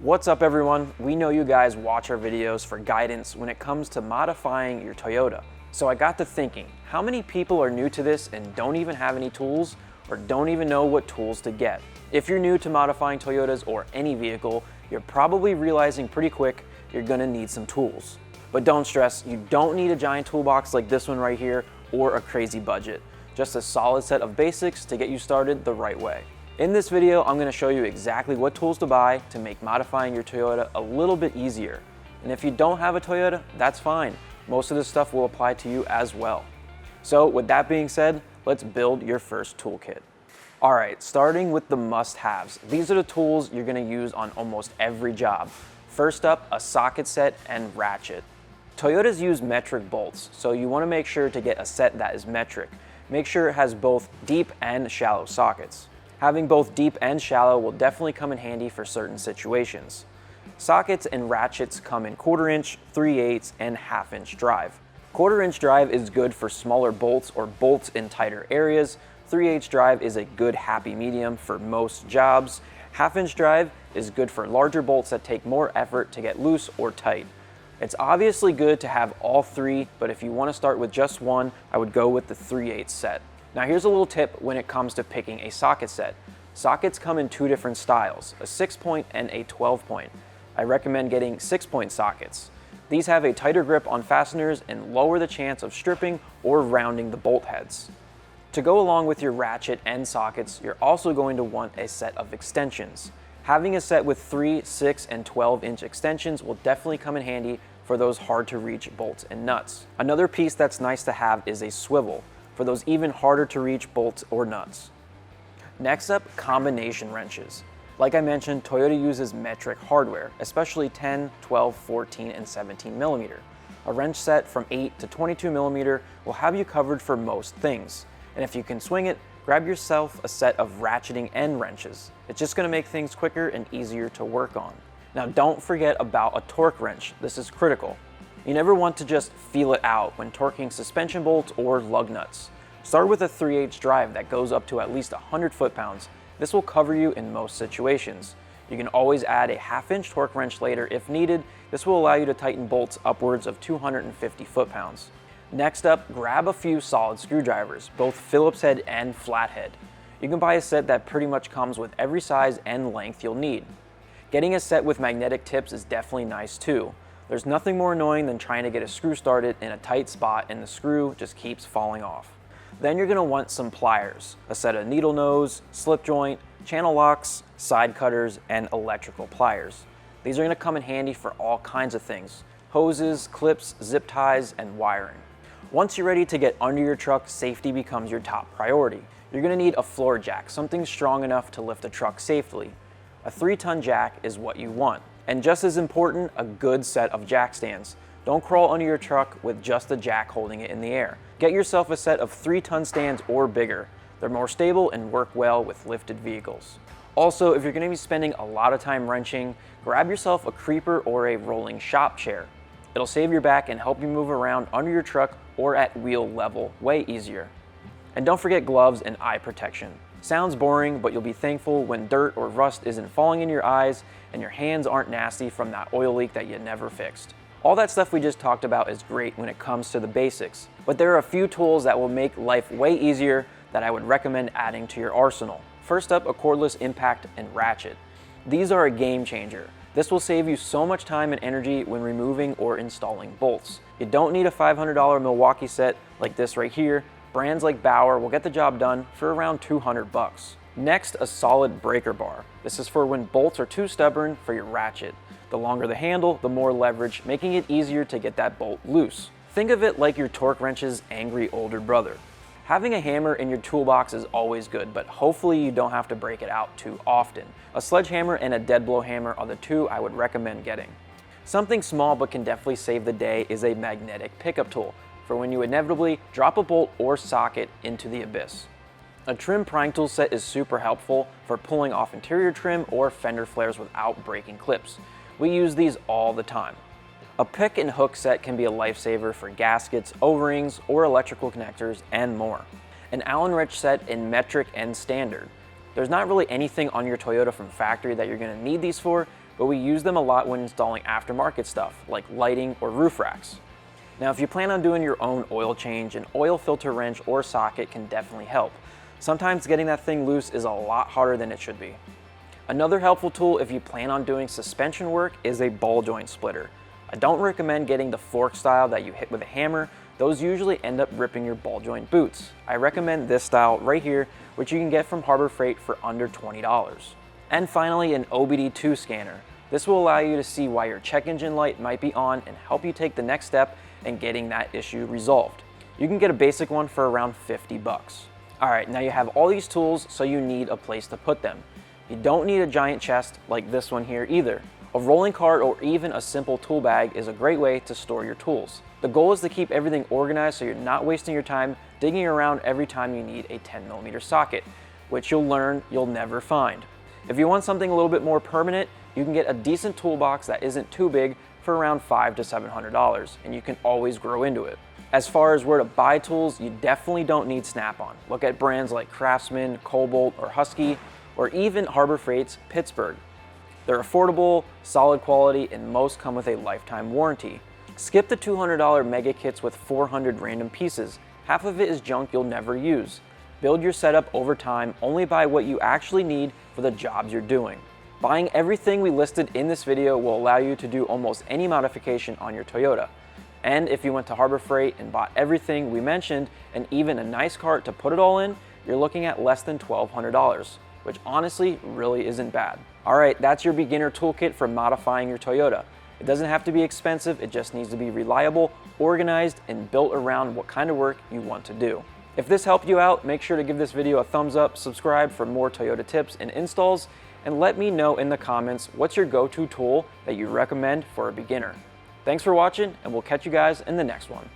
What's up everyone? We know you guys watch our videos for guidance when it comes to modifying your Toyota. So I got to thinking, how many people are new to this and don't even have any tools or don't even know what tools to get? If you're new to modifying Toyotas or any vehicle, you're probably realizing pretty quick you're gonna need some tools. But don't stress, you don't need a giant toolbox like this one right here or a crazy budget. Just a solid set of basics to get you started the right way. In this video, I'm going to show you exactly what tools to buy to make modifying your Toyota a little bit easier. And if you don't have a Toyota, that's fine. Most of this stuff will apply to you as well. So with that being said, let's build your first toolkit. All right, starting with the must-haves. These are the tools you're going to use on almost every job. First up, a socket set and ratchet. Toyotas use metric bolts, so you want to make sure to get a set that is metric. Make sure it has both deep and shallow sockets. Having both deep and shallow will definitely come in handy for certain situations. Sockets and ratchets come in 1/4 inch, 3/8, and 1/2 inch drive. 1/4 inch drive is good for smaller bolts or bolts in tighter areas. 3/8 drive is a good happy medium for most jobs. 1/2 inch drive is good for larger bolts that take more effort to get loose or tight. It's obviously good to have all three, but if you want to start with just one, I would go with the 3/8 set. Now here's a little tip when it comes to picking a socket set. Sockets come in two different styles, a 6-point and a 12-point. I recommend getting 6-point sockets. These have a tighter grip on fasteners and lower the chance of stripping or rounding the bolt heads. To go along with your ratchet and sockets, you're also going to want a set of extensions. Having a set with 3, 6, and 12-inch extensions will definitely come in handy for those hard to reach bolts and nuts. Another piece that's nice to have is a swivel, for those even harder to reach bolts or nuts. Next up, combination wrenches. Like I mentioned, Toyota uses metric hardware, especially 10, 12, 14, and 17 millimeter. A wrench set from 8 to 22 millimeter will have you covered for most things. And if you can swing it, grab yourself a set of ratcheting end wrenches. It's just gonna make things quicker and easier to work on. Now don't forget about a torque wrench. This is critical. You never want to just feel it out when torquing suspension bolts or lug nuts. Start with a 3/8 drive that goes up to at least 100 foot-pounds. This will cover you in most situations. You can always add a 1/2 inch torque wrench later if needed. This will allow you to tighten bolts upwards of 250 foot-pounds. Next up, grab a few solid screwdrivers, both Phillips head and flathead. You can buy a set that pretty much comes with every size and length you'll need. Getting a set with magnetic tips is definitely nice too. There's nothing more annoying than trying to get a screw started in a tight spot and the screw just keeps falling off. Then you're going to want some pliers, a set of needle nose, slip joint, channel locks, side cutters, and electrical pliers. These are going to come in handy for all kinds of things: hoses, clips, zip ties, and wiring. Once you're ready to get under your truck, safety becomes your top priority. You're going to need a floor jack, something strong enough to lift the truck safely. A 3-ton jack is what you want. And just as important, a good set of jack stands. Don't crawl under your truck with just the jack holding it in the air. Get yourself a set of 3-ton stands or bigger. They're more stable and work well with lifted vehicles. Also, if you're going to be spending a lot of time wrenching, grab yourself a creeper or a rolling shop chair. It'll save your back and help you move around under your truck or at wheel level way easier. And don't forget gloves and eye protection. Sounds boring, but you'll be thankful when dirt or rust isn't falling in your eyes and your hands aren't nasty from that oil leak that you never fixed. All that stuff we just talked about is great when it comes to the basics, but there are a few tools that will make life way easier that I would recommend adding to your arsenal. First up, a cordless impact and ratchet. These are a game changer. This will save you so much time and energy when removing or installing bolts. You don't need a $500 Milwaukee set like this right here. Brands like Bauer will get the job done for around 200 bucks. Next, a solid breaker bar. This is for when bolts are too stubborn for your ratchet. The longer the handle, the more leverage, making it easier to get that bolt loose. Think of it like your torque wrench's angry older brother. Having a hammer in your toolbox is always good, but hopefully you don't have to break it out too often. A sledgehammer and a dead blow hammer are the two I would recommend getting. Something small but can definitely save the day is a magnetic pickup tool for when you inevitably drop a bolt or socket into the abyss. A trim prying tool set is super helpful for pulling off interior trim or fender flares without breaking clips. We use these all the time. A pick and hook set can be a lifesaver for gaskets, O-rings, or electrical connectors, and more. An Allen wrench set in metric and standard. There's not really anything on your Toyota from factory that you're going to need these for, but we use them a lot when installing aftermarket stuff like lighting or roof racks. Now, if you plan on doing your own oil change, an oil filter wrench or socket can definitely help. Sometimes getting that thing loose is a lot harder than it should be. Another helpful tool if you plan on doing suspension work is a ball joint splitter. I don't recommend getting the fork style that you hit with a hammer. Those usually end up ripping your ball joint boots. I recommend this style right here, which you can get from Harbor Freight for under $20. And finally, an OBD2 scanner. This will allow you to see why your check engine light might be on and help you take the next step in getting that issue resolved. You can get a basic one for around 50 bucks. All right, now you have all these tools, so you need a place to put them. You don't need a giant chest like this one here either. A rolling cart or even a simple tool bag is a great way to store your tools. The goal is to keep everything organized so you're not wasting your time digging around every time you need a 10mm socket, which you'll learn you'll never find. If you want something a little bit more permanent, you can get a decent toolbox that isn't too big for around $500 to $700, and you can always grow into it. As far as where to buy tools, you definitely don't need Snap-on. Look at brands like Craftsman, Cobalt, or Husky, or even Harbor Freight's Pittsburgh. They're affordable, solid quality, and most come with a lifetime warranty. Skip the $200 mega kits with 400 random pieces. Half of it is junk you'll never use. Build your setup over time, only buy what you actually need for the jobs you're doing. Buying everything we listed in this video will allow you to do almost any modification on your Toyota. And if you went to Harbor Freight and bought everything we mentioned, and even a nice cart to put it all in, you're looking at less than $1,200, which honestly really isn't bad. All right, that's your beginner toolkit for modifying your Toyota. It doesn't have to be expensive, it just needs to be reliable, organized, and built around what kind of work you want to do. If this helped you out, make sure to give this video a thumbs up, subscribe for more Toyota tips and installs, and let me know in the comments what's your go-to tool that you recommend for a beginner. Thanks for watching, and we'll catch you guys in the next one.